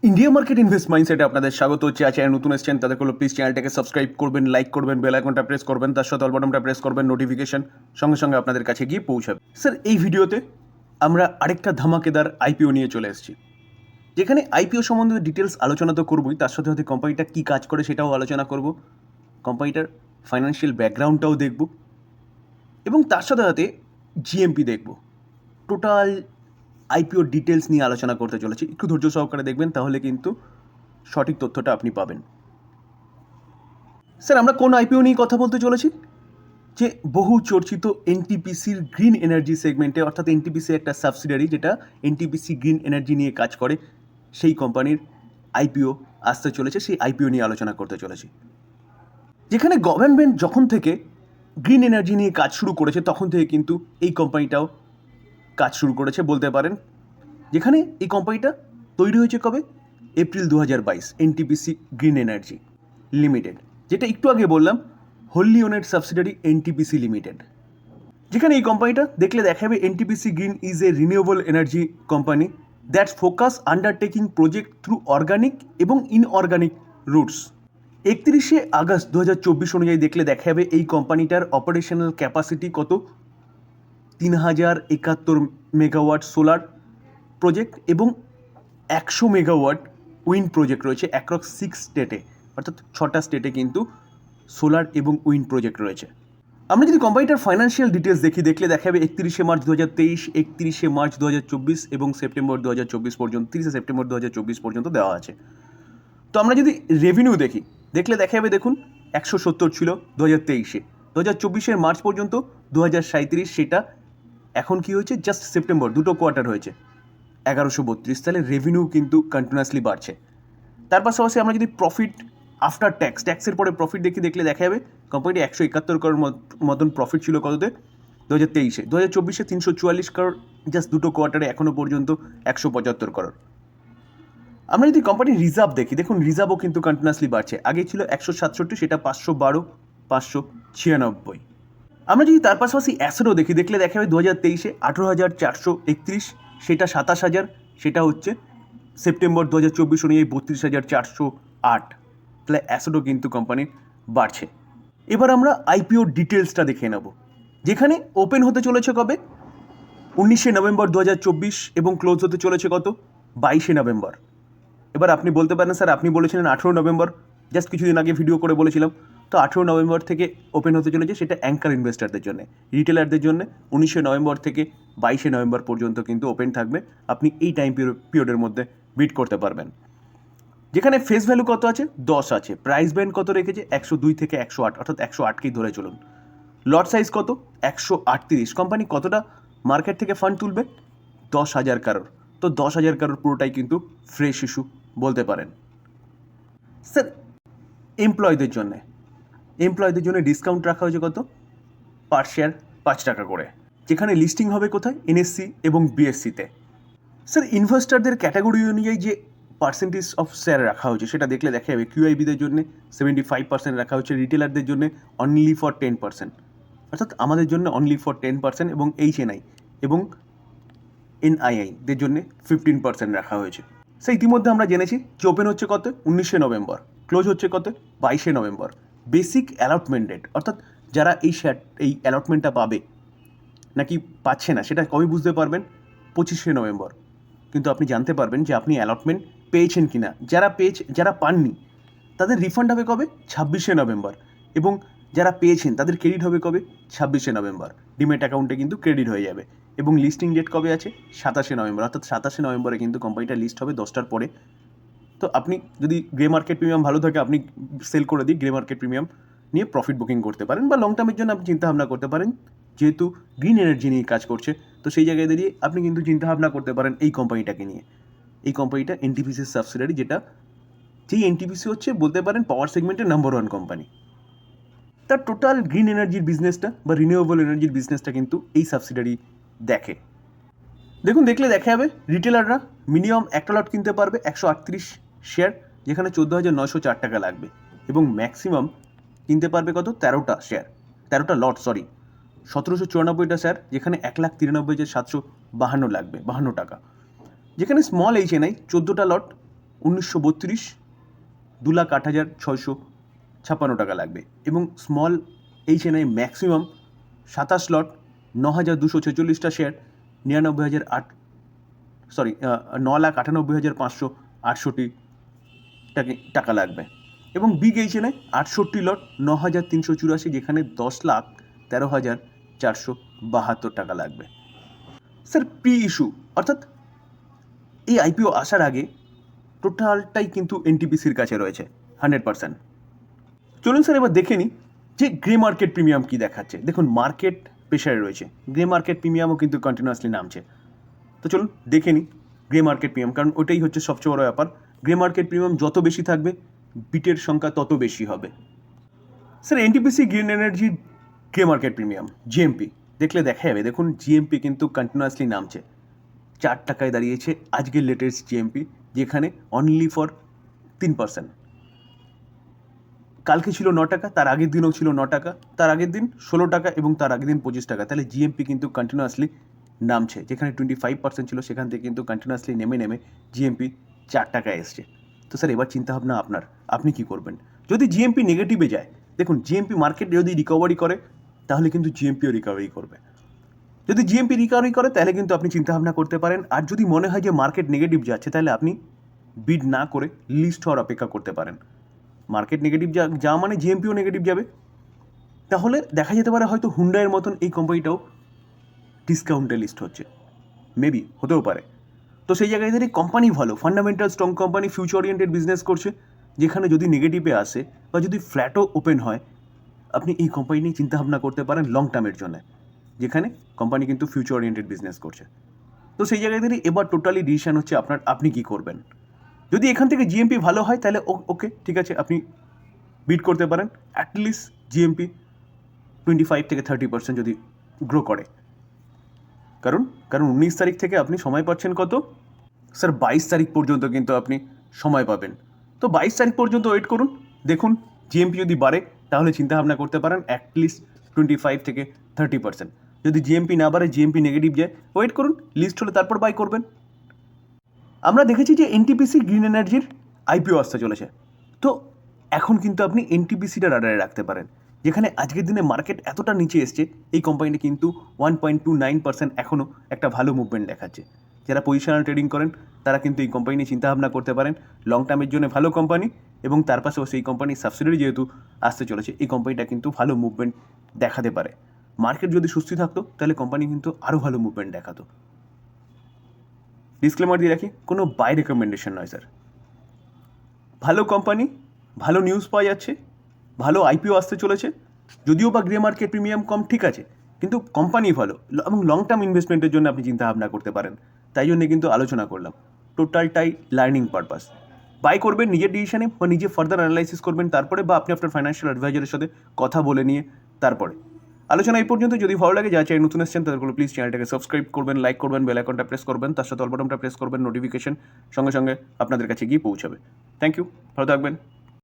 India market invest মাইন্ডসেটে আপনাদের স্বাগত হচ্ছে। চ্যানেল নতুন এসেছেন তাদের হলো প্লিজ চ্যানেলটাকে সাবস্ক্রাইব করবেন, লাইক করবেন, বেল আইকনটা প্রেস করবেন, তার সাথে অল বাটনটা প্রেস করবেন, নোটিফিকেশন সঙ্গে সঙ্গে আপনাদের কাছে গিয়ে পৌঁছাবে। স্যার, এই ভিডিওতে আমরা আরেকটা ধামাকেদার আইপিও নিয়ে চলে এসেছি, যেখানে আইপিও সম্বন্ধে ডিটেলস আলোচনা তো করবই, তার সাথে সাথে কোম্পানিটা কী কাজ করে সেটাও আলোচনা করব, কোম্পানিটার ফাইন্যান্সিয়াল ব্যাকগ্রাউন্ডটাও দেখব এবং তার সাথে সাথে জিএমপি দেখব। টোটাল আইপিও ডিটেলস নিয়ে আলোচনা করতে চলেছি। একটু ধৈর্য সহকারে দেখবেন, তাহলে কিন্তু সঠিক তথ্যটা আপনি পাবেন। স্যার, আমরা কোন আইপিও নিয়ে কথা বলতে চলেছি? যে বহু চর্চিত এনটিপিসির গ্রিন এনার্জি সেগমেন্টে, অর্থাৎ এনটিপিসি একটা সাবসিডারি যেটা এনটিপিসি গ্রিন এনার্জি নিয়ে কাজ করে, সেই কোম্পানির আইপিও আসতে চলেছে। সেই আইপিও নিয়ে আলোচনা করতে চলেছি, যেখানে গভর্নমেন্ট যখন থেকে গ্রিন এনার্জি নিয়ে কাজ শুরু করেছে তখন থেকে কিন্তু এই কোম্পানিটাও কাজ শুরু করেছে বলতে পারেন। যেখানে এই কোম্পানিটা তৈরি হয়েছে কবে? April 2022। NTPC green energy limited, যেটা একটু আগে বললাম হোললি ওনেড সাবসিডারি এনটিপিসি লিমিটেড। যেখানে এই কোম্পানিটা দেখলে দেখাবে NTPC green is a renewable energy company that focus undertaking project through organic এবং ইনঅর্গানিক রুটস। 31শে আগস্ট 2024 অনুযায়ী দেখলে দেখাবে এই কোম্পানিটার অপারেশনাল ক্যাপাসিটি কত? 3071 মেগাওয়াট সোলার প্রজেক্ট এবং 100 মেগাওয়াট উইন্ড প্রজেক্ট রয়েছে অ্যাক্রস 6 স্টেটে, অর্থাৎ 6টা স্টেটে কিন্তু সোলার এবং উইন্ড প্রজেক্ট রয়েছে। আমরা যদি কোম্পানিটার ফাইন্যান্সিয়াল ডিটেলস দেখলে দেখাবে 31শে মার্চ 2023, 31শে মার্চ 2024 এবং সেপ্টেম্বর 2024 পর্যন্ত, 30শে সেপ্টেম্বর 2024 পর্যন্ত দেওয়া আছে। তো আমরা যদি রেভিনিউ দেখলে দেখাবে, দেখুন 170 ছিল 2023-এ, 2024-এর মার্চ পর্যন্ত 2037, সেটা এখন কি হয়েছে? জাস্ট সেপ্টেম্বর, দুটো কোয়ার্টার হয়েছে, 1132। তাহলে রেভিনিউ কিন্তু কন্টিনিউয়াসলি বাড়ছে। তার পাশাপাশি আমরা যদি প্রফিট আফটার ট্যাক্সের পরে প্রফিট দেখলে দেখা যাবে কোম্পানিটি 171 করোড় মতন প্রফিট ছিল কততে? 2023-এ। 2024-এ 344 করোড়, জাস্ট দুটো কোয়ার্টারে এখনও পর্যন্ত 175 করোড়। আমরা যদি কোম্পানির রিজার্ভ দেখুন রিজার্ভও কিন্তু কন্টিনিউয়াসলি বাড়ছে। আগে ছিল 167, সেটা 512, 596। আমরা যদি তার পাশাপাশি অ্যাসেটও দেখলে দেখা যাবে 2023-এ 18,431, সেটা 27,000, সেটা হচ্ছে সেপ্টেম্বর 2024 অনুযায়ী 32,408। তাহলে অ্যাসেটও কিন্তু কোম্পানির বাড়ছে। এবার আমরা আইপিও ডিটেলসটা দেখে নেব, যেখানে ওপেন হতে চলেছে কবে? 19শে নভেম্বর 2024 এবং ক্লোজ হতে চলেছে কত? 22শে নভেম্বর। এবার আপনি বলতে পারেন স্যার আপনি বলেছিলেন 18 নভেম্বর, জাস্ট কিছুদিন আগে ভিডিও করে বলেছিলাম। তো 18 নভেম্বর থেকে ওপেন হতে চলেছে, সেটা অ্যাঙ্কার ইনভেস্টারদের জন্য, রিটেলারদের জন্য 19শে নভেম্বর থেকে 22শে নভেম্বর পর্যন্ত কিন্তু ওপেন থাকবে। আপনি এই টাইম পিরিয়ডের মধ্যে বিট করতে পারবেন। যেখানে ফেস ভ্যালু কত আছে? 10 আছে। প্রাইস ব্যান্ড কত রেখেছে? 102 থেকে 108, অর্থাৎ 108কেই ধরে চলুন। লট সাইজ কত? 138। কোম্পানি কতটা মার্কেট থেকে ফান্ড তুলবে? 10,000 কারোর। তো 10,000 কারোর পুরোটাই কিন্তু ফ্রেশ ইস্যু বলতে পারেন। স্যার, এমপ্লয়ীদের জন্য ডিসকাউন্ট রাখা হয়েছে কত? পার শেয়ার 5 টাকা করে। যেখানে লিস্টিং হবে কোথায়? এনএসসি এবং বিএসসিতে। স্যার, ইনভেস্টারদের ক্যাটাগরি অনুযায়ী যে পার্সেন্টেজ অফ শেয়ার রাখা হয়েছে সেটা দেখলে দেখা যাবে কিউআইবিদের জন্য 75% রাখা হচ্ছে, রিটেলারদের জন্য অনলি ফর 10%, অর্থাৎ আমাদের জন্য অনলি ফর 10% এবং এইচএনআই এবং এনআইআইদের জন্য 15% রাখা হয়েছে। সেই ইতিমধ্যে আমরা জেনেছি যে ওপেন হচ্ছে কত? 19শে নভেম্বর, ক্লোজ হচ্ছে কত? 22শে নভেম্বর। বেসিক অ্যালটমেন্ট ডেট, অর্থাৎ যারা এই অ্যালটমেন্টটা পাবে নাকি পাচ্ছে না সেটা কবে বুঝতে পারবেন? 25শে নভেম্বর। কিন্তু আপনি জানতে পারবেন যে আপনি অ্যালটমেন্ট পেয়েছেন কি না। যারা পাননি তাদের রিফান্ড হবে কবে? 26শে নভেম্বর। এবং যারা পেয়েছেন তাদের ক্রেডিট হবে কবে? 26শে নভেম্বর। ডিমেট অ্যাকাউন্টে কিন্তু ক্রেডিট হয়ে যাবে। এবং লিস্টিং ডেট কবে আছে? 27শে নভেম্বর, অর্থাৎ 27শে নভেম্বরে কিন্তু কোম্পানিটা লিস্ট হবে 10টার পরে। তো আপনি যদি গ্রে মার্কেট প্রিমিয়াম ভালো থাকে আপনি সেল করে দিই, গ্রে মার্কেট প্রিমিয়াম নিয়ে প্রফিট বুকিং করতে পারেন, বা লং টার্মের জন্য আপনি চিন্তাভাবনা করতে পারেন। যেহেতু গ্রিন এনার্জি নিয়ে কাজ করছে, তো সেই জায়গায় দাঁড়িয়ে আপনি কিন্তু চিন্তাভাবনা করতে পারেন এই কোম্পানিটাকে নিয়ে। এই কোম্পানিটা এনটিপিসির সাবসিডারি, যেই এনটিপিসি হচ্ছে বলতে পারেন পাওয়ার সেগমেন্টের নাম্বার 1 কোম্পানি। তার টোটাল গ্রিন এনার্জির বিজনেসটা বা রিনিউয়েবল এনার্জির বিজনেসটা কিন্তু এই সাবসিডারি দেখে। দেখলে দেখা যাবে রিটেলাররা মিনিমাম একটা লট কিনতে পারবে 138 শেয়ার, যেখানে 14,904 টাকা লাগবে, এবং ম্যাক্সিমাম কিনতে পারবে কত? 13টা লট, 1794টা শেয়ার, যেখানে 1,93,752 লাগবে, 52 টাকা। যেখানে স্মল এইচএনআই 14টা লট, 1932, 2,08,656 টাকা লাগবে। এবং স্মল HNI ম্যাক্সিমাম 27 লট, 9,246টা শেয়ার, 9,98,568 টাকা লাগবে। এবং বিগ HNI 68 লট, 9,384, যেখানে 10,13,472 টাকা লাগবে। স্যার প্রি ইস্যু অর্থাৎ এই IPO আসার আগে টোটালটাই কিন্তু NTPCর কাছে রয়েছে 100%। চলুন স্যার এবার দেখে নিই যে গ্রে মার্কেট প্রিমিয়াম কী দেখাচ্ছে। দেখুন মার্কেট প্রেশারে রয়েছে, গ্রে মার্কেট প্রিমিয়ামও কিন্তু কন্টিনিউয়াসলি নামছে। তো চলুন দেখে নিই গ্রে মার্কেট প্রিমিয়াম, কারণ ওটাই হচ্ছে সবচেয়ে বড় ব্যাপার। গ্রে মার্কেট প্রিমিয়াম যত বেশি থাকবে বিটের সংখ্যা তত বেশি হবে। Sir NTPC green energy grey market premium GMP দেখলে দেখা যাবে। দেখুন GMP কিন্তু কন্টিনিউয়াসলি নামছে, 4 টাকায় দাঁড়িয়েছে আজকের লেটেস্ট GMP, যেখানে অনলি ফর 3%। কালকে ছিল 9 টাকা, তার আগের দিনও ছিল 9 টাকা, তার আগের দিন 16 টাকা এবং তার আগের দিন 25 টাকা। তাহলে GMP কিন্তু কন্টিনিউয়াসলি নামছে, যেখানে 25% ছিল সেখান থেকে কিন্তু কন্টিনিউয়াসলি নেমে GMP 4 টাকায় এসছে। তো স্যার এবার চিন্তাভাবনা আপনার, আপনি কি করবেন যদি GMP নেগেটিভে যায়? দেখুন GMP মার্কেট যদি রিকভারি করে তাহলে কিন্তু GMPও রিকভারি করবে। যদি GMP রিকভারি করে তাহলে কিন্তু আপনি চিন্তাভাবনা করতে পারেন। আর যদি মনে হয় যে মার্কেট নেগেটিভ যাচ্ছে তাহলে আপনি বিড না করে লিস্ট হওয়ার অপেক্ষা করতে পারেন। মার্কেট নেগেটিভ যা মানে GMPও নেগেটিভ যাবে, তাহলে দেখা যেতে পারে হয়তো হুন্ডাইয়ের মতন এই কোম্পানিটাও ডিসকাউন্টে লিস্ট হচ্ছে, মেবি হতেও পারে। তো সেই জায়গায় যদি কোম্পানি ভালো, fundamental strong company, future oriented business করছে, যেখানে যদি নেগেটিভে আসে বা যদি ফ্ল্যাটও ওপেন হয়, আপনি এই কোম্পানি নিয়ে চিন্তাভাবনা করতে পারেন লং টার্মের জন্য, যেখানে কোম্পানি কিন্তু ফিউচার ওরিয়েন্টেড বিজনেস করছে। তো সেই জায়গায় যদি এবার টোটালি ডিসিশন হচ্ছে আপনার, আপনি কী করবেন। যদি এখান থেকে GMP ভালো হয় তাহলে ওকে ঠিক আছে, আপনি বিট করতে পারেন। অ্যাটলিস্ট GMP 25 থেকে 30% যদি গ্রো করে, কারণ 19 তারিখ থেকে আপনি সময় পাচ্ছেন কত স্যার? 22 তারিখ পর্যন্ত কিন্তু আপনি সময় পাবেন। তো 22 তারিখ পর্যন্ত ওয়েট করুন, দেখুন GMP যদি বাড়ে তাহলে চিন্তাভাবনা করতে পারেন অ্যাটলিস্ট 25 থেকে 30%। যদি GMP না বাড়ে, GMP নেগেটিভ যায়, ওয়েট করুন, লিস্ট হলে তারপর বাই করবেন। আমরা দেখেছি যে NTPC গ্রিন এনার্জির IPO আসতে চলেছে, তো এখন কিন্তু আপনি NTPCটা রাডারে রাখতে পারেন, যেখানে আজকের দিনে মার্কেট এতটা নিচে এসছে, এই কোম্পানিটা কিন্তু 1.29% এখনও একটা ভালো মুভমেন্ট দেখাচ্ছে। যারা পজিশনাল ট্রেডিং করেন তারা কিন্তু এই কোম্পানি নিয়ে চিন্তাভাবনা করতে পারেন, লং টার্মের জন্য ভালো কোম্পানি। এবং তার পাশাপাশি এই কোম্পানির সাবসিডিয়ারি যেহেতু আসতে চলেছে, এই কোম্পানিটা কিন্তু ভালো মুভমেন্ট দেখাতে পারে। মার্কেট যদি সুস্থ থাকতো তাহলে কোম্পানি কিন্তু আরও ভালো মুভমেন্ট দেখাতো। ডিসক্লেমার দিয়ে রাখি, কোনো বাই রেকমেন্ডেশন নয় স্যার। ভালো কোম্পানি, ভালো নিউজ পাওয়া যাচ্ছে, ভালো IPO আসতে চলেছে, যদিও বা গ্রে মার্কেট প্রিমিয়াম কম, ঠিক আছে, কিন্তু কোম্পানি ভালো এবং লং টার্ম ইনভেস্টমেন্টের জন্য আপনি চিন্তাভাবনা করতে পারেন। তাই জন্য কিন্তু আলোচনা করলাম, টোটালটাই লার্নিং পারপাস। বাই করবেন নিজের ডিসিশনে বা নিজে ফার্দার অ্যানালাইসিস করবেন তারপরে, বা আপনি আপনার ফাইন্যান্সিয়াল অ্যাডভাইজারের সাথে কথা বলে নিয়ে তারপরে। আলোচনা এই পর্যন্ত। যদি ভালো লাগে, যা চাই নতুন এসেছেন তাদেরগুলো প্লিজ চ্যানেলটাকে সাবস্ক্রাইব করবেন, লাইক করবেন, বেল আইকনটা প্রেস করবেন, তার সাথে অল বাটনটা প্রেস করবেন, নোটিফিকেশন সঙ্গে সঙ্গে আপনাদের কাছে গিয়ে পৌঁছাবে। থ্যাংক ইউ, ভালো থাকবেন।